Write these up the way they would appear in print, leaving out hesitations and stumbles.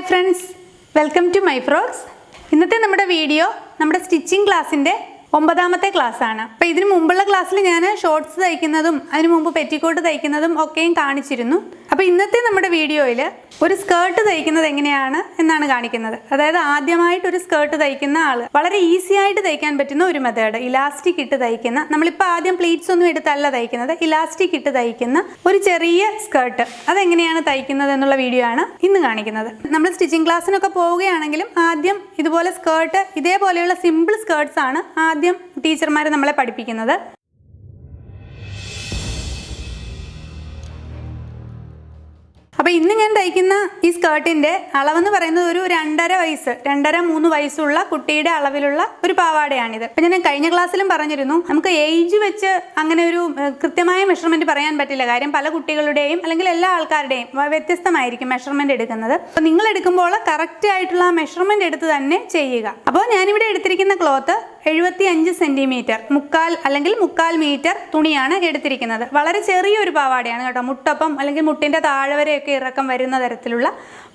Hi friends, welcome to my frocks. ഇന്നത്തെ നമ്മുടെ video നമ്മുടെ സ്റ്റിച്ചിങ് ക്ലാസ്സിൻ്റെ 9ാമത്തെ ക്ലാസ്സാണ്. അപ്പോൾ ഇതിന് മുമ്പുള്ള ക്ലാസ്സിൽ ഞാൻ ഷോർട്ട്സ് തയ്ക്കുന്നതും അതിന് മുമ്പ് പെറ്റിക്കോട്ട് തയ്ക്കുന്നതും ഒക്കെയും കാണിച്ചിരുന്നു. അപ്പോൾ ഇന്നത്തെ നമ്മുടെ വീഡിയോയിൽ ഒരു സ്കേർട്ട് തയ്ക്കുന്നത് എങ്ങനെയാണ് എന്നാണ് കാണിക്കുന്നത്. അതായത് ആദ്യമായിട്ട് ഒരു സ്കേർട്ട് തയ്ക്കുന്ന ആൾ വളരെ ഈസി ആയിട്ട് തയ്ക്കാൻ പറ്റുന്ന ഒരു മെത്തേഡ്, ഇലാസ്റ്റിക് ഇട്ട് തയ്ക്കുന്ന, നമ്മളിപ്പോൾ ആദ്യം പ്ലീറ്റ്സ് ഒന്നും എടുത്തല്ല തയ്ക്കുന്നത്, ഇലാസ്റ്റിക് ഇട്ട് തയ്ക്കുന്ന ഒരു ചെറിയ സ്കേർട്ട് അതെങ്ങനെയാണ് തയ്ക്കുന്നത് എന്നുള്ള വീഡിയോ ആണ് ഇന്ന് കാണിക്കുന്നത്. നമ്മൾ സ്റ്റിച്ചിങ് ക്ലാസ്സിനൊക്കെ പോവുകയാണെങ്കിലും ആദ്യം ഇതുപോലെ സ്കേർട്ട്, ഇതേപോലെയുള്ള സിമ്പിൾ സ്കേർട്ട്സ് ആണ് ആദ്യം ടീച്ചർമാർ നമ്മളെ പഠിപ്പിക്കുന്നത്. അപ്പോൾ ഇന്ന് ഞാൻ തയ്ക്കുന്ന ഈ സ്കേർട്ടിൻ്റെ അളവെന്ന് പറയുന്നത് ഒരു 2.5-3 വയസ്സുള്ള കുട്ടിയുടെ അളവിലുള്ള ഒരു പാവാടയാണിത്. അപ്പോൾ ഞാൻ കഴിഞ്ഞ ക്ലാസ്സിലും പറഞ്ഞിരുന്നു, നമുക്ക് ഏജ് വെച്ച് അങ്ങനെ ഒരു കൃത്യമായ മെഷർമെൻറ്റ് പറയാൻ പറ്റില്ല. കാര്യം പല കുട്ടികളുടെയും അല്ലെങ്കിൽ എല്ലാ ആൾക്കാരുടെയും വ്യത്യസ്തമായിരിക്കും മെഷർമെൻറ്റ് എടുക്കുന്നത്. അപ്പോൾ നിങ്ങൾ എടുക്കുമ്പോൾ കറക്റ്റ് ആയിട്ടുള്ള ആ മെഷർമെൻറ്റ് എടുത്ത് തന്നെ ചെയ്യുക. അപ്പോൾ ഞാനിവിടെ എടുത്തിരിക്കുന്ന ക്ലോത്ത് 75 സെൻറ്റിമീറ്റർ, 1/4 മീറ്റർ തുണിയാണ് എടുത്തിരിക്കുന്നത്. വളരെ ചെറിയൊരു പാവാടയാണ് കേട്ടോ. മുട്ടൊപ്പം അല്ലെങ്കിൽ മുട്ടിൻ്റെ താഴെ വരെയൊക്കെ ഇറക്കം വരുന്ന തരത്തിലുള്ള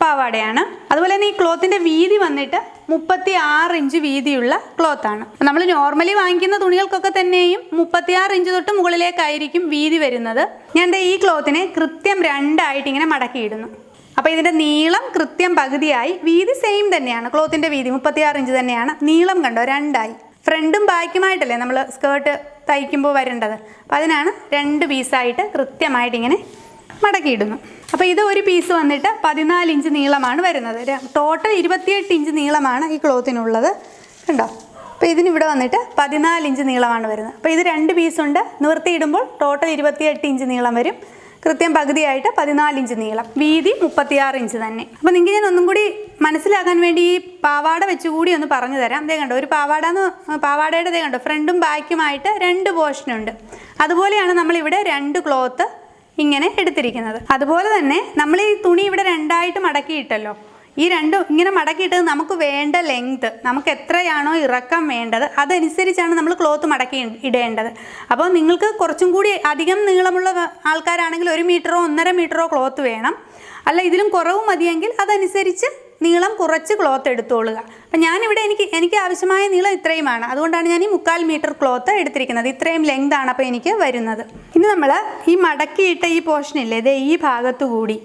പാവാടയാണ്. അതുപോലെ തന്നെ ഈ ക്ലോത്തിൻ്റെ വീതി വന്നിട്ട് 36 ഇഞ്ച് വീതിയുള്ള ക്ലോത്താണ്. നമ്മൾ നോർമലി വാങ്ങിക്കുന്ന തുണികൾക്കൊക്കെ തന്നെയും 36 ഇഞ്ച് തൊട്ട് മുകളിലേക്കായിരിക്കും വീതി വരുന്നത്. ഞാൻ ഈ ക്ലോത്തിനെ കൃത്യം 2 ആയിട്ട് ഇങ്ങനെ മടക്കിയിടുന്നു. അപ്പോൾ ഇതിൻ്റെ നീളം കൃത്യം പകുതിയായി, വീതി സെയിം തന്നെയാണ്. ക്ലോത്തിൻ്റെ വീതി 36 ഇഞ്ച് തന്നെയാണ്. നീളം കണ്ടോ 2 ആയി. ഫ്രണ്ടും ബാക്കുമായിട്ടല്ലേ നമ്മൾ സ്കേർട്ട് തയ്ക്കുമ്പോൾ വരേണ്ടത്. അപ്പോൾ അതിനാണ് 2 പീസായിട്ട് കൃത്യമായിട്ട് ഇങ്ങനെ മടക്കിയിടുന്നു. അപ്പോൾ ഇത് ഒരു പീസ് വന്നിട്ട് 14 ഇഞ്ച് നീളമാണ് വരുന്നത്. ടോട്ടൽ 28 ഇഞ്ച് നീളമാണ് ഈ ക്ലോത്തിനുള്ളത് കണ്ടോ. അപ്പോൾ ഇതിനിവിടെ വന്നിട്ട് 14 ഇഞ്ച് നീളമാണ് വരുന്നത്. അപ്പോൾ ഇത് 2 പീസുണ്ട്, നിവർത്തിയിടുമ്പോൾ ടോട്ടൽ 28 ഇഞ്ച് നീളം വരും. കൃത്യം പകുതിയായിട്ട് 14 ഇഞ്ച് നീളം, വീതി 36 ഇഞ്ച് തന്നെ. അപ്പോൾ നിങ്ങൾക്ക് ഞാൻ ഒന്നും കൂടി മനസ്സിലാക്കാൻ വേണ്ടി ഈ പാവാട വെച്ചുകൂടി ഒന്ന് പറഞ്ഞു തരാം. ദേ കണ്ടോ, ഒരു പാവാടയുടെ ദേ കണ്ടോ, ഫ്രണ്ടും ബാക്കുമായിട്ട് 2 പോർഷനുണ്ട്. അതുപോലെയാണ് നമ്മളിവിടെ 2 ക്ലോത്ത് ഇങ്ങനെ എടുത്തിരിക്കുന്നത്. അതുപോലെ തന്നെ നമ്മൾ ഈ തുണി ഇവിടെ 2ആയിട്ട് മടക്കിയിട്ടല്ലോ. ഈ 2 ഇങ്ങനെ മടക്കിയിട്ടത് നമുക്ക് വേണ്ട ലെങ്ത്, നമുക്ക് എത്രയാണോ ഇറക്കം വേണ്ടത് അതനുസരിച്ചാണ് നമ്മൾ ക്ലോത്ത് മടക്കി ഇടേണ്ടത്. അപ്പോൾ നിങ്ങൾക്ക് കുറച്ചും കൂടി അധികം നീളമുള്ള ആൾക്കാരാണെങ്കിൽ 1 മീറ്ററോ 1.5 മീറ്ററോ ക്ലോത്ത് വേണം. അല്ല ഇതിലും കുറവ് മതിയെങ്കിൽ അതനുസരിച്ച് നീളം കുറച്ച് ക്ലോത്ത് എടുത്തോളുക. അപ്പം ഞാനിവിടെ എനിക്ക് ആവശ്യമായ നീളം ഇത്രയുമാണ്. അതുകൊണ്ടാണ് ഞാൻ ഈ 1/4 മീറ്റർ ക്ലോത്ത് എടുത്തിരിക്കുന്നത്. ഇത്രയും ലെങ്ത് ആണ് അപ്പോൾ എനിക്ക് വരുന്നത്. ഇനി നമ്മൾ ഈ മടക്കിയിട്ട ഈ പോർഷനില്ലേ, ഇതേ ഈ ഭാഗത്തു കൂടി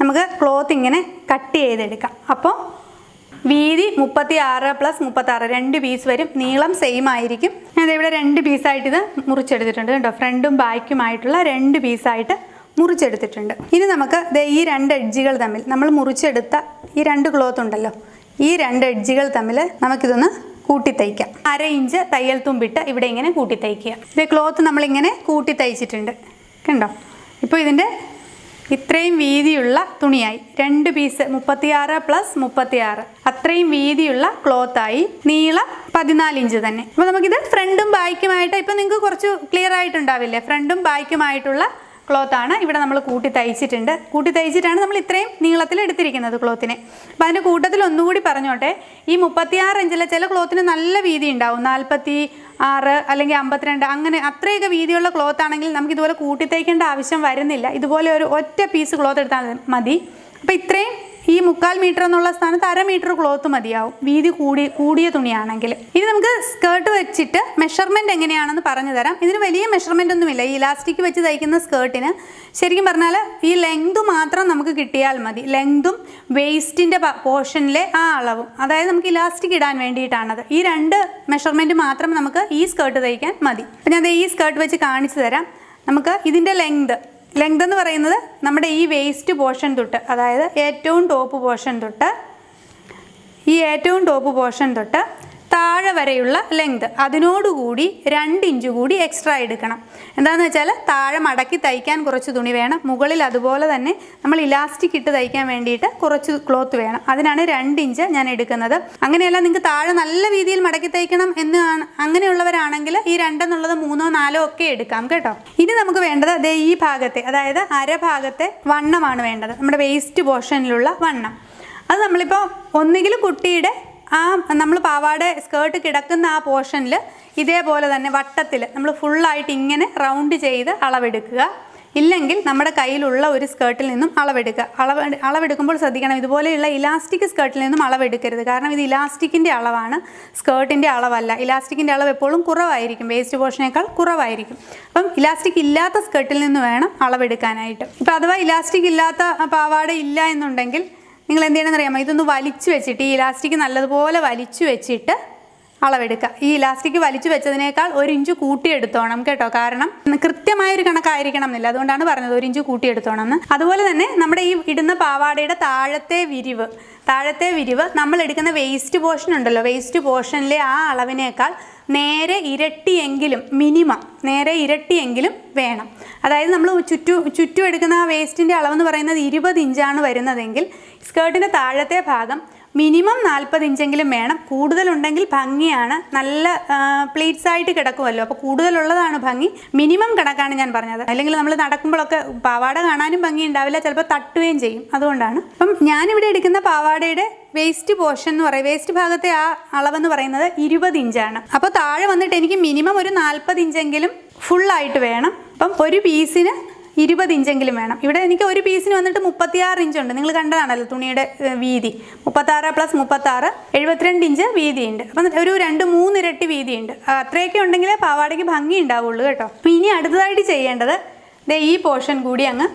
നമുക്ക് ക്ലോത്ത് ഇങ്ങനെ കട്ട് ചെയ്തെടുക്കാം. അപ്പോൾ വീതി 36 + 36 2 പീസ് വരും. നീളം സെയിം ആയിരിക്കും. ഞാനിവിടെ 2 പീസായിട്ട് ഇത് മുറിച്ചെടുത്തിട്ടുണ്ട് കേട്ടോ. ഫ്രണ്ടും ബാക്കുമായിട്ടുള്ള 2 പീസായിട്ട് മുറിച്ചെടുത്തിട്ടുണ്ട്. ഇനി നമുക്ക് ഈ 2 എഡ്ജുകൾ തമ്മിൽ നമ്മൾ മുറിച്ചെടുത്ത ഈ 2 ക്ലോത്ത് ഉണ്ടല്ലോ, ഈ 2 എഡ്ജുകൾ തമ്മിൽ നമുക്കിതൊന്ന് കൂട്ടി തയ്ക്കാം. 1/2 ഇഞ്ച് തയ്യൽ തുമ്പിട്ട് ഇവിടെ ഇങ്ങനെ കൂട്ടി തയ്ക്കുക. ഇത് ക്ലോത്ത് നമ്മളിങ്ങനെ കൂട്ടി തയ്ച്ചിട്ടുണ്ട് കണ്ടോ. ഇപ്പോൾ ഇതിൻ്റെ ഇത്രയും വീതിയുള്ള തുണിയായി. 2 പീസ് 36 + 36 അത്രയും വീതിയുള്ള ക്ലോത്തായി. നീളം 14 ഇഞ്ച് തന്നെ. അപ്പോൾ നമുക്കിത് ഫ്രണ്ടും ബാക്കുമായിട്ട്, ഇപ്പോൾ നിങ്ങൾക്ക് കുറച്ച് ക്ലിയർ ആയിട്ടുണ്ടാവില്ലേ, ഫ്രണ്ടും ബാക്കുമായിട്ടുള്ള ക്ലോത്താണ് ഇവിടെ നമ്മൾ കൂട്ടി തയ്ച്ചിട്ടുണ്ട്. കൂട്ടി തയ്ച്ചിട്ടാണ് നമ്മൾ ഇത്രയും നീളത്തിൽ എടുത്തിരിക്കുന്നത് ക്ലോത്തിനെ. അപ്പോൾ അതിൻ്റെ കൂട്ടത്തിൽ ഒന്നുകൂടി പറഞ്ഞോട്ടെ, ഈ 36 ഇഞ്ചിലെ ചില ക്ലോത്തിന് നല്ല വീതി ഉണ്ടാവും, 46 അല്ലെങ്കിൽ 52 അങ്ങനെ അത്രയൊക്കെ വീതിയുള്ള ക്ലോത്ത് ആണെങ്കിൽ നമുക്ക് ഇതുപോലെ കൂട്ടി തയ്ക്കേണ്ട ആവശ്യം വരുന്നില്ല. ഇതുപോലെ ഒരു ഒറ്റ പീസ് ക്ലോത്ത് എടുത്താൽ മതി. അപ്പോൾ ഇത്രയും ഈ 1/4 മീറ്റർ എന്നുള്ള സ്ഥാനത്ത് 1/2 മീറ്റർ ക്ലോത്ത് മതിയാവും, വീതി കൂടിയ തുണിയാണെങ്കിൽ. ഇനി നമുക്ക് സ്കേർട്ട് വെച്ചിട്ട് മെഷർമെൻറ്റ് എങ്ങനെയാണെന്ന് പറഞ്ഞു തരാം. ഇതിന് വലിയ മെഷർമെൻ്റ് ഒന്നുമില്ല. ഈ ഇലാസ്റ്റിക് വെച്ച് തയ്ക്കുന്ന സ്കേർട്ടിന് ശരിക്കും പറഞ്ഞാൽ ഈ ലെങ്ത് മാത്രം നമുക്ക് കിട്ടിയാൽ മതി. ലെങ്തും വേസ്റ്റിൻ്റെ പോർഷനിലെ ആ അളവും, അതായത് നമുക്ക് ഇലാസ്റ്റിക് ഇടാൻ വേണ്ടിയിട്ടാണത്. ഈ 2 മെഷർമെൻറ്റ് മാത്രം നമുക്ക് ഈ സ്കേർട്ട് തയ്ക്കാൻ മതി. അപ്പോൾ ഞാൻ ഈ സ്കേർട്ട് വെച്ച് കാണിച്ചു തരാം. നമുക്ക് ഇതിൻ്റെ ലെങ്ത് എന്ന് പറയുന്നത് നമ്മുടെ ഈ വേസ്റ്റ് പോർഷൻ തൊട്ട്, അതായത് ഏറ്റവും ടോപ്പ് പോർഷൻ തൊട്ട് താഴെ വരെയുള്ള ലെങ്ത്, അതിനോടുകൂടി 2 ഇഞ്ച് കൂടി എക്സ്ട്രാ എടുക്കണം. എന്താണെന്ന് വെച്ചാൽ താഴെ മടക്കി തയ്ക്കാൻ കുറച്ച് തുണി വേണം, മുകളിൽ അതുപോലെ തന്നെ നമ്മൾ ഇലാസ്റ്റിക് ഇട്ട് തയ്ക്കാൻ വേണ്ടിയിട്ട് കുറച്ച് ക്ലോത്ത് വേണം. അതിനാണ് 2 ഇഞ്ച് ഞാൻ എടുക്കുന്നത്. അങ്ങനെയല്ല നിങ്ങൾക്ക് താഴെ നല്ല രീതിയിൽ മടക്കി തയ്ക്കണം അങ്ങനെയുള്ളവരാണെങ്കിൽ ഈ 2 എന്നുള്ളത് 3 or 4 ഒക്കെ എടുക്കാം കേട്ടോ. ഇനി നമുക്ക് വേണ്ടത് ഈ ഭാഗത്തെ, അതായത് അരഭാഗത്തെ വണ്ണമാണ് വേണ്ടത്, നമ്മുടെ വേസ്റ്റ് പോർഷനിലുള്ള വണ്ണം. അത് നമ്മളിപ്പോൾ ഒന്നുകിൽ കുട്ടിയുടെ നമ്മൾ പാവാട സ്കേർട്ട് കിടക്കുന്ന ആ പോർഷനിൽ ഇതേപോലെ തന്നെ വട്ടത്തിൽ നമ്മൾ ഫുള്ളായിട്ട് ഇങ്ങനെ റൗണ്ട് ചെയ്ത് അളവെടുക്കുക. ഇല്ലെങ്കിൽ നമ്മുടെ കയ്യിലുള്ള ഒരു സ്കേർട്ടിൽ നിന്നും അളവെടുക്കുക. അളവെടുക്കുമ്പോൾ ശ്രദ്ധിക്കണം, ഇതുപോലെയുള്ള ഇലാസ്റ്റിക് സ്കേർട്ടിൽ നിന്നും അളവെടുക്കരുത്. കാരണം ഇത് ഇലാസ്റ്റിക്കിൻ്റെ അളവാണ്, സ്കേർട്ടിൻ്റെ അളവല്ല. ഇലാസ്റ്റിക്കിൻ്റെ അളവ് എപ്പോഴും കുറവായിരിക്കും, വേസ്റ്റ് പോർഷനേക്കാൾ കുറവായിരിക്കും. അപ്പം ഇലാസ്റ്റിക് ഇല്ലാത്ത സ്കേർട്ടിൽ നിന്ന് വേണം അളവെടുക്കാനായിട്ട്. ഇപ്പം അഥവാ ഇലാസ്റ്റിക് ഇല്ലാത്ത പാവാട ഇല്ല എന്നുണ്ടെങ്കിൽ നിങ്ങൾ എന്ത് ചെയ്യണമെന്ന് അറിയാമോ? ഇതൊന്ന് വലിച്ചു വെച്ചിട്ട്, ഈ ഇലാസ്റ്റിക് നല്ലതുപോലെ വലിച്ചു വെച്ചിട്ട് അളവെടുക്കുക. ഈ ഇലാസ്റ്റിക് വലിച്ചു വെച്ചതിനേക്കാൾ 1 ഇഞ്ച് കൂട്ടിയെടുത്തോണം കേട്ടോ. കാരണം കൃത്യമായൊരു കണക്കായിരിക്കണം എന്നില്ല, അതുകൊണ്ടാണ് പറഞ്ഞത് 1 ഇഞ്ച് കൂട്ടിയെടുത്തോണം എന്ന്. അതുപോലെ തന്നെ നമ്മുടെ ഈ ഇടുന്ന പാവാടയുടെ താഴത്തെ വിരിവ് നമ്മൾ എടുക്കുന്ന വേസ്റ്റ് പോർഷൻ ഉണ്ടല്ലോ, വേസ്റ്റ് പോർഷനിലെ ആ അളവിനേക്കാൾ നേരെ ഇരട്ടിയെങ്കിലും, മിനിമം നേരെ ഇരട്ടിയെങ്കിലും വേണം. അതായത് നമ്മൾ ചുറ്റും എടുക്കുന്ന ആ വേസ്റ്റിൻ്റെ അളവെന്ന് പറയുന്നത് 20 ഇഞ്ചാണ് വരുന്നതെങ്കിൽ സ്കേർട്ടിൻ്റെ താഴത്തെ ഭാഗം മിനിമം 40 ഇഞ്ചെങ്കിലും വേണം. കൂടുതലുണ്ടെങ്കിൽ ഭംഗിയാണ്, നല്ല പ്ലീറ്റ്സ് ആയിട്ട് കിടക്കുമല്ലോ, അപ്പോൾ കൂടുതലുള്ളതാണ് ഭംഗി. മിനിമം കണക്കാണ് ഞാൻ പറഞ്ഞത്. അല്ലെങ്കിൽ നമ്മൾ നടക്കുമ്പോഴൊക്കെ പാവാട കാണാനും ഭംഗി ഉണ്ടാവില്ല, ചിലപ്പോൾ തട്ടുകയും ചെയ്യും. അതുകൊണ്ടാണ്. അപ്പം ഞാനിവിടെ എടുക്കുന്ന പാവാടയുടെ വേസ്റ്റ് പോർഷൻ എന്ന് പറയും, വേസ്റ്റ് ഭാഗത്തെ ആ അളവെന്ന് പറയുന്നത് 20 ഇഞ്ചാണ്. അപ്പോൾ താഴെ വന്നിട്ട് എനിക്ക് മിനിമം ഒരു 40 ഇഞ്ചെങ്കിലും ഫുള്ളായിട്ട് വേണം. അപ്പം ഒരു പീസിന് 20 ഇഞ്ചെങ്കിലും വേണം. ഇവിടെ എനിക്ക് ഒരു പീസിന് വന്നിട്ട് 36 ഇഞ്ചുണ്ട്. നിങ്ങൾ കണ്ടതാണല്ലോ തുണിയുടെ വീതി. 36 + 36 72 ഇഞ്ച് വീതിയുണ്ട്. അപ്പം ഒരു 2-3 ഇരട്ടി വീതിയുണ്ട്. അത്രയൊക്കെ ഉണ്ടെങ്കിലേ പാവാടയ്ക്ക് ഭംഗി ഉണ്ടാവുള്ളൂ കേട്ടോ. അപ്പം ഇനി അടുത്തതായിട്ട് ചെയ്യേണ്ടത് ഈ പോർഷൻ കൂടി അങ്ങ്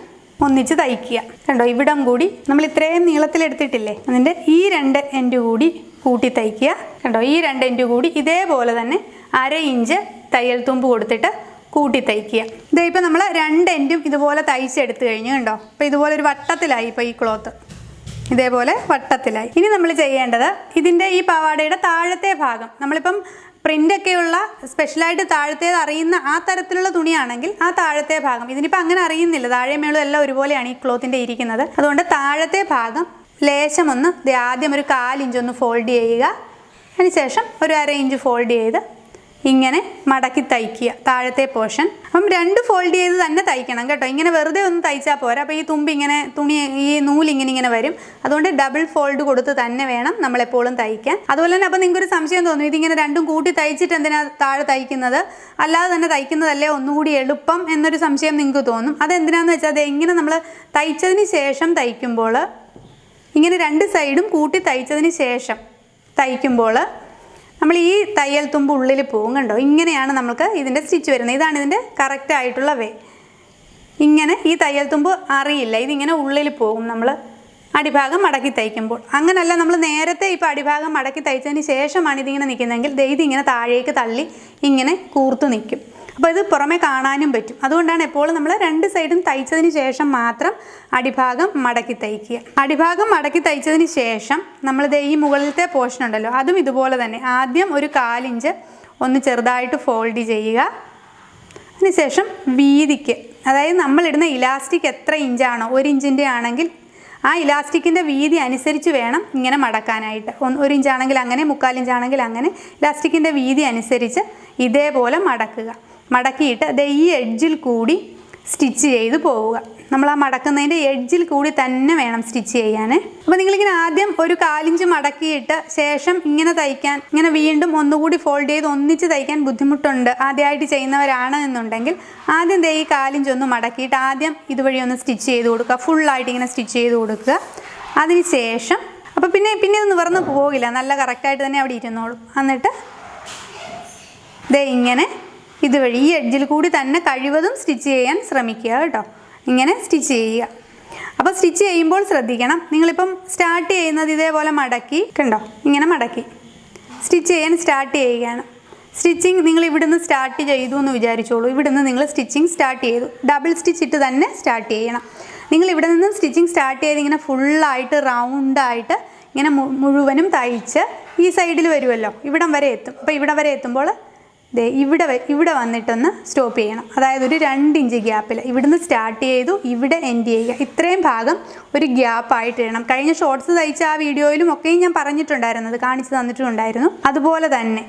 ഒന്നിച്ച് തയ്ക്കുക. കണ്ടോ, ഇവിടം കൂടി നമ്മൾ ഇത്രയും നീളത്തിലെടുത്തിട്ടില്ലേ, അതിൻ്റെ ഈ 2 എൻഡ് കൂടി കൂട്ടി തയ്ക്കുക. കണ്ടോ, ഈ 2 എൻഡ് കൂടി ഇതേപോലെ തന്നെ 1/2 ഇഞ്ച് തയ്യൽ തുമ്പ് കൊടുത്തിട്ട് കൂട്ടി തയ്ക്കുക. ഇതേ ഇപ്പം നമ്മൾ 2 എൻഡും ഇതുപോലെ തയ്ച്ചെടുത്ത് കഴിഞ്ഞു. കണ്ടോ, അപ്പോൾ ഇതുപോലെ ഒരു വട്ടത്തിലായി. ഇപ്പോൾ ഈ ക്ലോത്ത് ഇതേപോലെ വട്ടത്തിലായി. ഇനി നമ്മൾ ചെയ്യേണ്ടത് ഇതിൻ്റെ ഈ പാവാടയുടെ താഴത്തെ ഭാഗം, നമ്മളിപ്പം പ്രിൻ്റൊക്കെയുള്ള സ്പെഷ്യലായിട്ട് താഴത്തേത് അറിയുന്ന ആ തരത്തിലുള്ള തുണിയാണെങ്കിൽ ആ താഴത്തെ ഭാഗം, ഇതിനിപ്പോൾ അങ്ങനെ അറിയുന്നില്ല, താഴെ മേളും എല്ലാം ഒരുപോലെയാണ് ഈ ക്ലോത്തിൻ്റെ ഇരിക്കുന്നത്. അതുകൊണ്ട് താഴത്തെ ഭാഗം ലേശം ഒന്ന് ആദ്യം ഒരു 1/4 ഇഞ്ച് ഒന്ന് ഫോൾഡ് ചെയ്യുക. അതിനുശേഷം ഒരു 1/2 ഇഞ്ച് ഫോൾഡ് ചെയ്ത് ഇങ്ങനെ മടക്കി തയ്ക്കുക താഴത്തെ പോർഷൻ. അപ്പം 2 ഫോൾഡ് ചെയ്ത് തന്നെ തയ്ക്കണം കേട്ടോ. ഇങ്ങനെ വെറുതെ ഒന്ന് തയ്ച്ചാൽ പോരാ. അപ്പോൾ ഈ തുമ്പ് ഇങ്ങനെ ഈ നൂലിങ്ങനെ വരും. അതുകൊണ്ട് ഡബിൾ ഫോൾഡ് കൊടുത്ത് തന്നെ വേണം നമ്മളെപ്പോഴും തയ്ക്കാൻ. അതുപോലെ തന്നെ അപ്പോൾ നിങ്ങൾക്കൊരു സംശയം തോന്നും, ഇതിങ്ങനെ 2ഉം കൂട്ടി തയ്ച്ചിട്ട് എന്തിനാണ് താഴെ തയ്ക്കുന്നത്, അല്ലാതെ തന്നെ തയ്ക്കുന്നതല്ലേ ഒന്നുകൂടി എളുപ്പം എന്നൊരു സംശയം നിങ്ങൾക്ക് തോന്നും. അതെന്തിനാന്ന് വെച്ചാൽ അത് ഇങ്ങനെ നമ്മൾ തയ്ച്ചതിന് ശേഷം തയ്ക്കുമ്പോൾ, ഇങ്ങനെ 2 സൈഡും കൂട്ടി തയ്ച്ചതിന് ശേഷം തയ്ക്കുമ്പോൾ നമ്മൾ ഈ തയ്യൽ തുമ്പ് ഉള്ളിൽ പോകും. കണ്ടോ, ഇങ്ങനെയാണ് നമുക്ക് ഇതിൻ്റെ സ്റ്റിച്ച് വരുന്നത്. ഇതാണ് ഇതിൻ്റെ കറക്റ്റ് ആയിട്ടുള്ള വേ. ഇങ്ങനെ ഈ തയ്യൽ തുമ്പ് അറിയില്ല, ഇതിങ്ങനെ ഉള്ളിൽ പോകും നമ്മൾ അടിഭാഗം മടക്കി തയ്ക്കുമ്പോൾ. അങ്ങനല്ല, നമ്മൾ നേരത്തെ ഇപ്പോൾ അടിഭാഗം മടക്കി തയ്ച്ചതിന് ശേഷമാണ് ഇതിങ്ങനെ നിൽക്കുന്നതെങ്കിൽ ഇതിങ്ങനെ താഴേക്ക് തള്ളി ഇങ്ങനെ കൂർത്ത് നിൽക്കും. അപ്പോൾ ഇത് പുറമെ കാണാനും പറ്റും. അതുകൊണ്ടാണ് എപ്പോഴും നമ്മൾ 2 സൈഡും തയ്ച്ചതിന് ശേഷം മാത്രം അടിഭാഗം മടക്കി തയ്ക്കുക. അടിഭാഗം മടക്കി തയ്ച്ചതിന് ശേഷം നമ്മളിത് ഈ മുകളിലത്തെ പോർഷൻ ഉണ്ടല്ലോ, അതും ഇതുപോലെ തന്നെ ആദ്യം ഒരു 1/4 ഇഞ്ച് ഒന്ന് ചെറുതായിട്ട് ഫോൾഡ് ചെയ്യുക. അതിനുശേഷം വീതിക്ക്, അതായത് നമ്മളിടുന്ന ഇലാസ്റ്റിക് എത്ര ഇഞ്ചാണോ, 1 ഇഞ്ചിൻ്റെ ആണെങ്കിൽ ആ ഇലാസ്റ്റിക്കിൻ്റെ വീതി അനുസരിച്ച് വേണം ഇങ്ങനെ മടക്കാനായിട്ട്. 1 ഇഞ്ചാണെങ്കിൽ അങ്ങനെ, 1/4 ഇഞ്ചാണെങ്കിൽ അങ്ങനെ, ഇലാസ്റ്റിക്കിൻ്റെ വീതി അനുസരിച്ച് ഇതേപോലെ മടക്കുക. മടക്കിയിട്ട് ഈ എഡ്ജിൽ കൂടി സ്റ്റിച്ച് ചെയ്ത് പോവുക. നമ്മൾ ആ മടക്കുന്നതിൻ്റെ എഡ്ജിൽ കൂടി തന്നെ വേണം സ്റ്റിച്ച് ചെയ്യാൻ. അപ്പോൾ നിങ്ങളിങ്ങനെ ആദ്യം ഒരു 1/4 ഇഞ്ച് മടക്കിയിട്ട് ശേഷം ഇങ്ങനെ തയ്ക്കാൻ, ഇങ്ങനെ വീണ്ടും ഒന്നുകൂടി ഫോൾഡ് ചെയ്ത് ഒന്നിച്ച് തയ്ക്കാൻ ബുദ്ധിമുട്ടുണ്ട് ആദ്യമായിട്ട് ചെയ്യുന്നവരാണ് എന്നുണ്ടെങ്കിൽ, ആദ്യം ഈ 1/4 ഇഞ്ച് ഒന്ന് മടക്കിയിട്ട് ആദ്യം ഇതുവഴി ഒന്ന് സ്റ്റിച്ച് ചെയ്ത് കൊടുക്കുക. ഫുള്ളായിട്ട് ഇങ്ങനെ സ്റ്റിച്ച് ചെയ്ത് കൊടുക്കുക. അതിന് ശേഷം അപ്പോൾ പിന്നെ ഇത് നിവർന്ന് പോകില്ല, നല്ല കറക്റ്റായിട്ട് തന്നെ അവിടെ ഇരുന്നോളും. എന്നിട്ട് ഇങ്ങനെ ഇതുവഴി ഈ എഡ്ജിൽ കൂടി തന്നെ കഴിവതും സ്റ്റിച്ച് ചെയ്യാൻ ശ്രമിക്കുക കേട്ടോ. ഇങ്ങനെ സ്റ്റിച്ച് ചെയ്യുക. അപ്പോൾ സ്റ്റിച്ച് ചെയ്യുമ്പോൾ ശ്രദ്ധിക്കണം, നിങ്ങളിപ്പം സ്റ്റാർട്ട് ചെയ്യുന്നത് ഇതേപോലെ മടക്കി, കണ്ടോ, ഇങ്ങനെ മടക്കി സ്റ്റിച്ച് ചെയ്യാൻ സ്റ്റാർട്ട് ചെയ്യുകയാണ്. സ്റ്റിച്ചിങ് നിങ്ങൾ ഇവിടുന്ന് സ്റ്റാർട്ട് ചെയ്തു എന്ന് വിചാരിച്ചോളൂ. ഇവിടുന്ന് നിങ്ങൾ സ്റ്റിച്ചിങ് സ്റ്റാർട്ട് ചെയ്തു, ഡബിൾ സ്റ്റിച്ച് ഇട്ട് തന്നെ സ്റ്റാർട്ട് ചെയ്യണം. നിങ്ങൾ ഇവിടെ നിന്ന് സ്റ്റിച്ചിങ് സ്റ്റാർട്ട് ചെയ്ത് ഇങ്ങനെ ഫുള്ളായിട്ട് റൗണ്ടായിട്ട് ഇങ്ങനെ മുഴുവനും തയ്ച്ച് ഈ സൈഡിൽ വരുമല്ലോ, ഇവിടം വരെ എത്തും. അപ്പോൾ ഇവിടെ വരെ എത്തുമ്പോൾ ഇവിടെ വന്നിട്ടൊന്ന് സ്റ്റോപ്പ് ചെയ്യണം. അതായത് ഒരു 2 ഇഞ്ച് ഗ്യാപ്പിൽ ഇവിടുന്ന് സ്റ്റാർട്ട് ചെയ്തു ഇവിടെ എൻഡ് ചെയ്യുക. ഇത്രയും ഭാഗം ഒരു ഗ്യാപ്പായിട്ട് ഇടണം. കഴിഞ്ഞ ഷോർട്സ് തയ്ച്ച ആ വീഡിയോയിലും ഒക്കെയും ഞാൻ പറഞ്ഞിട്ടുണ്ടായിരുന്നത്, കാണിച്ചു തന്നിട്ടുണ്ടായിരുന്നു. അതുപോലെ തന്നെ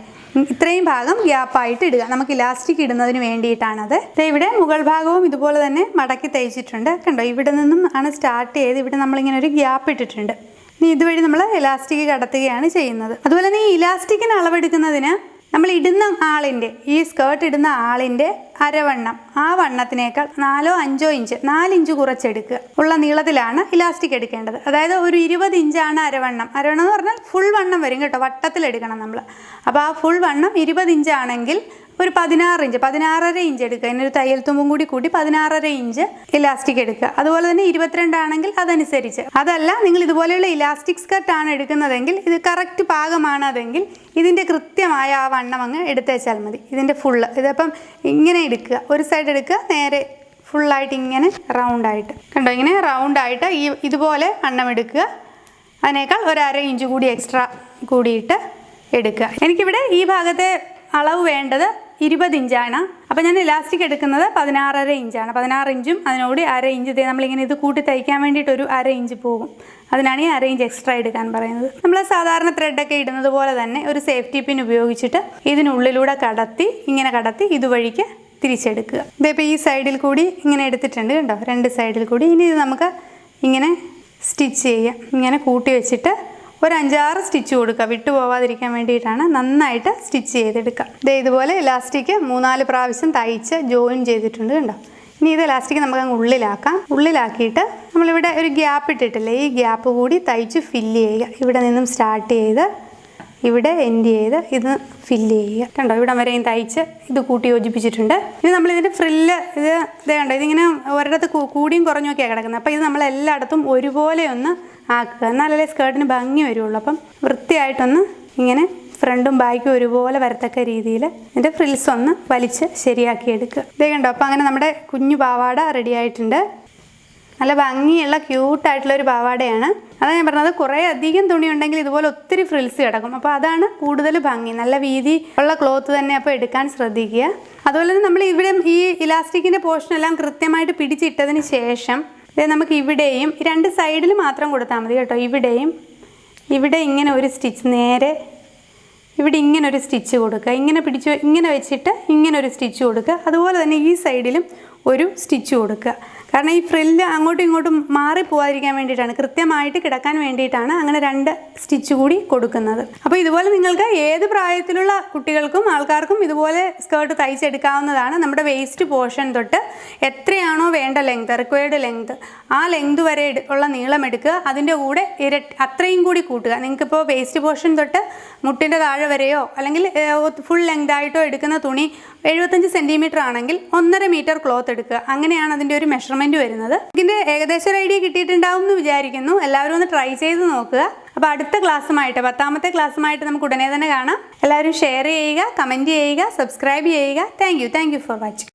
ഇത്രയും ഭാഗം ഗ്യാപ്പായിട്ട് ഇടുക. നമുക്ക് ഇലാസ്റ്റിക് ഇടുന്നതിന് വേണ്ടിയിട്ടാണത്. ഇവിടെ മുകൾ ഭാഗവും ഇതുപോലെ തന്നെ മടക്കി തയ്ച്ചിട്ടുണ്ട്. കണ്ടോ, ഇവിടെ നിന്നും ആണ് സ്റ്റാർട്ട് ചെയ്ത് ഇവിടെ നമ്മളിങ്ങനെ ഒരു ഗ്യാപ്പ് ഇട്ടിട്ടുണ്ട്. ഇനി ഇതുവഴി നമ്മൾ ഇലാസ്റ്റിക് കടത്തുകയാണ് ചെയ്യുന്നത്. അതുപോലെ തന്നെ ഈ ഇലാസ്റ്റിക്കിന് അളവെടുക്കുന്നതിന് നമ്മൾ ഇടുന്ന ആളിൻ്റെ, ഈ സ്കേർട്ട് ഇടുന്ന ആളിൻ്റെ അരവണ്ണം, ആ വണ്ണത്തിനേക്കാൾ 4-5 ഇഞ്ച്, 4 ഇഞ്ച് കുറച്ചെടുക്കുക ഉള്ള നീളത്തിലാണ് ഇലാസ്റ്റിക് എടുക്കേണ്ടത്. അതായത് ഒരു 20 ഇഞ്ചാണ് അരവണ്ണം. അരവണ്ണം എന്ന് പറഞ്ഞാൽ ഫുൾ വണ്ണം വരും കേട്ടോ, വട്ടത്തിലെടുക്കണം നമ്മൾ. അപ്പോൾ ആ ഫുൾ വണ്ണം 20 ഇഞ്ചാണെങ്കിൽ ഒരു 16 ഇഞ്ച്, 16.5 ഇഞ്ച് എടുക്കുക. ഇതിനൊരു തയ്യൽ തുമ്പും കൂടി കൂട്ടി 16.5 ഇഞ്ച് ഇലാസ്റ്റിക് എടുക്കുക. അതുപോലെ തന്നെ 22 ആണെങ്കിൽ അതനുസരിച്ച്. അതല്ല നിങ്ങൾ ഇതുപോലെയുള്ള ഇലാസ്റ്റിക് സ്കർട്ടാണ് എടുക്കുന്നതെങ്കിൽ, ഇത് കറക്റ്റ് പാകമാണ് അതെങ്കിൽ ഇതിൻ്റെ കൃത്യമായ ആ വണ്ണം അങ്ങ് എടുത്തേച്ചാൽ മതി. ഇതിൻ്റെ ഫുള്ള് ഇതിപ്പം ഇങ്ങനെ എടുക്കുക, ഒരു സൈഡ് എടുക്കുക, നേരെ ഫുള്ളായിട്ട് ഇങ്ങനെ റൗണ്ടായിട്ട് കണ്ടോ, ഇങ്ങനെ റൗണ്ടായിട്ട് ഇതുപോലെ വണ്ണം എടുക്കുക. അതിനേക്കാൾ ഒരു 1/2 ഇഞ്ച് കൂടി എക്സ്ട്രാ കൂടിയിട്ട് എടുക്കുക. എനിക്കിവിടെ ഈ ഭാഗത്തെ അളവ് വേണ്ടത് 20 ഇഞ്ചാണ്. അപ്പോൾ ഞാൻ ഇലാസ്റ്റിക് എടുക്കുന്നത് 16.5 ഇഞ്ചാണ്. 16 ഇഞ്ചും അതിനോട് 1/2 ഇഞ്ച് നമ്മളിങ്ങനെ ഇത് കൂട്ടി തയ്ക്കാൻ വേണ്ടിയിട്ട് ഒരു 1/2 ഇഞ്ച് പോകും. അതിനാണ് ഈ 1/2 ഇഞ്ച് എക്സ്ട്രാ എടുക്കാൻ പറയുന്നത്. നമ്മൾ സാധാരണ ത്രെഡൊക്കെ ഇടുന്നത് പോലെ തന്നെ ഒരു സേഫ്റ്റി പിൻ ഉപയോഗിച്ചിട്ട് ഇതിനുള്ളിലൂടെ കടത്തി, ഇങ്ങനെ കടത്തി ഇതുവഴിക്ക് തിരിച്ചെടുക്കുക. ഇതിപ്പോൾ ഈ സൈഡിൽ കൂടി ഇങ്ങനെ എടുത്തിട്ടുണ്ട് കണ്ടോ, 2 സൈഡിൽ കൂടി. ഇനി ഇത് നമുക്ക് ഇങ്ങനെ സ്റ്റിച്ച് ചെയ്യാം. ഇങ്ങനെ കൂട്ടി വെച്ചിട്ട് ഒരു 5-6 സ്റ്റിച്ച് കൊടുക്കുക, വിട്ടു പോവാതിരിക്കാൻ വേണ്ടിയിട്ടാണ്. നന്നായിട്ട് സ്റ്റിച്ച് ചെയ്തെടുക്കുക. ഇതുപോലെ ഇലാസ്റ്റിക് 3-4 പ്രാവശ്യം തയ്ച്ച് ജോയിൻ ചെയ്തിട്ടുണ്ട് കണ്ടോ. ഇനി ഇത് ഇലാസ്റ്റിക് നമുക്ക് അങ്ങ് ഉള്ളിലാക്കാം. ഉള്ളിലാക്കിയിട്ട് നമ്മളിവിടെ ഒരു ഗ്യാപ്പ് ഇട്ടിട്ടില്ലേ, ഈ ഗ്യാപ്പ് കൂടി തയ്ച്ച് ഫില്ല് ചെയ്യുക. ഇവിടെ നിന്നും സ്റ്റാർട്ട് ചെയ്ത് ഇവിടെ എൻഡ് ചെയ്ത് ഇത് ഫില്ല് ചെയ്യുക. കണ്ടോ, ഇവിടം വരെയും തയ്ച്ച് ഇത് കൂട്ടി യോജിപ്പിച്ചിട്ടുണ്ട്. ഇനി നമ്മളിതിൻ്റെ ഫ്രില്ല് ഇത് കണ്ടോ, ഇതിങ്ങനെ ഒരിടത്ത് കൂടിയും കുറഞ്ഞൊക്കെയാണ് കിടക്കുന്നത്. അപ്പോൾ ഇത് നമ്മൾ എല്ലായിടത്തും ഒരുപോലെ ഒന്ന് ആക്കുക, എന്നാലല്ലേ സ്കേർട്ടിന് ഭംഗി വരുള്ളൂ. അപ്പം വൃത്തിയായിട്ടൊന്ന് ഇങ്ങനെ ഫ്രണ്ടും ബാക്കും ഒരുപോലെ വരത്തക്ക രീതിയിൽ ഇതിൻ്റെ ഫ്രിൽസ് ഒന്ന് വലിച്ച് ശരിയാക്കി എടുക്കുക. ഇതേ കണ്ടോ, അപ്പോൾ അങ്ങനെ നമ്മുടെ കുഞ്ഞു പാവാട റെഡി ആയിട്ടുണ്ട്. നല്ല ഭംഗിയുള്ള ക്യൂട്ടായിട്ടുള്ളൊരു പാവാടയാണ്. അതാണ് ഞാൻ പറഞ്ഞത്, കുറേ അധികം തുണി ഉണ്ടെങ്കിൽ ഇതുപോലെ ഒത്തിരി ഫ്രിൽസ് കിടക്കും. അപ്പോൾ അതാണ് കൂടുതൽ ഭംഗി. നല്ല വീതി ഉള്ള ക്ലോത്ത് തന്നെ അപ്പോൾ എടുക്കാൻ ശ്രദ്ധിക്കുക. അതുപോലെ തന്നെ നമ്മൾ ഇവിടെ ഈ ഇലാസ്റ്റിക്കിൻ്റെ പോർഷനെല്ലാം കൃത്യമായിട്ട് പിടിച്ചിട്ടതിന് ശേഷം നമുക്ക് ഇവിടെയും 2 സൈഡിൽ മാത്രം കൊടുത്താൽ മതി കേട്ടോ. ഇവിടെയും ഇവിടെ ഇങ്ങനെ ഒരു സ്റ്റിച്ച്, നേരെ ഇവിടെ ഇങ്ങനെ ഒരു സ്റ്റിച്ച് കൊടുക്കുക. ഇങ്ങനെ പിടിച്ച് ഇങ്ങനെ വെച്ചിട്ട് ഇങ്ങനെ ഒരു സ്റ്റിച്ച് കൊടുക്കുക. അതുപോലെ തന്നെ ഈ സൈഡിലും ഒരു സ്റ്റിച്ച് കൊടുക്കുക. കാരണം ഈ ഫ്രില്ല് അങ്ങോട്ടും ഇങ്ങോട്ടും മാറിപ്പോവാതിരിക്കാൻ വേണ്ടിയിട്ടാണ്, കൃത്യമായിട്ട് കിടക്കാൻ വേണ്ടിയിട്ടാണ് അങ്ങനെ 2 സ്റ്റിച്ച് കൂടി കൊടുക്കുന്നത്. അപ്പോൾ ഇതുപോലെ നിങ്ങൾക്ക് ഏത് പ്രായത്തിലുള്ള കുട്ടികൾക്കും ആൾക്കാർക്കും ഇതുപോലെ സ്കേർട്ട് തയ്ച്ചെടുക്കാവുന്നതാണ്. നമ്മുടെ വേസ്റ്റ് പോർഷൻ തൊട്ട് എത്രയാണോ വേണ്ട ലെങ്ത്, റിക്വയർഡ് ലെങ്ത്, ആ ലെങ്ത് വരെ ഉള്ള നീളം എടുക്കുക. അതിൻ്റെ കൂടെ അത്രയും കൂടി കൂട്ടുക. നിങ്ങൾക്കിപ്പോൾ വേസ്റ്റ് പോർഷൻ തൊട്ട് മുട്ടിൻ്റെ താഴെ വരെയോ അല്ലെങ്കിൽ ഫുൾ ലെങ്ത് ആയിട്ടോ എടുക്കുന്ന തുണി 75 സെൻറ്റിമീറ്റർ ആണെങ്കിൽ 1.5 മീറ്റർ ക്ലോത്ത് എടുക്കുക. അങ്ങനെയാണ് അതിൻ്റെ ഒരു മെഷർമെൻറ്റ് വരുന്നത്. ഇതിൻ്റെ ഏകദേശം ഒരു ഐഡിയ കിട്ടിയിട്ടുണ്ടാവും എന്ന് വിചാരിക്കുന്നു. എല്ലാവരും ഒന്ന് ട്രൈ ചെയ്ത് നോക്കുക. അപ്പോൾ അടുത്ത ക്ലാസ്സുമായിട്ട്, 10ാമത്തെ ക്ലാസ്സുമായിട്ട് നമുക്ക് ഉടനെ തന്നെ കാണാം. എല്ലാവരും ഷെയർ ചെയ്യുക, കമൻറ്റ് ചെയ്യുക, സബ്സ്ക്രൈബ് ചെയ്യുക. Thank you for watching.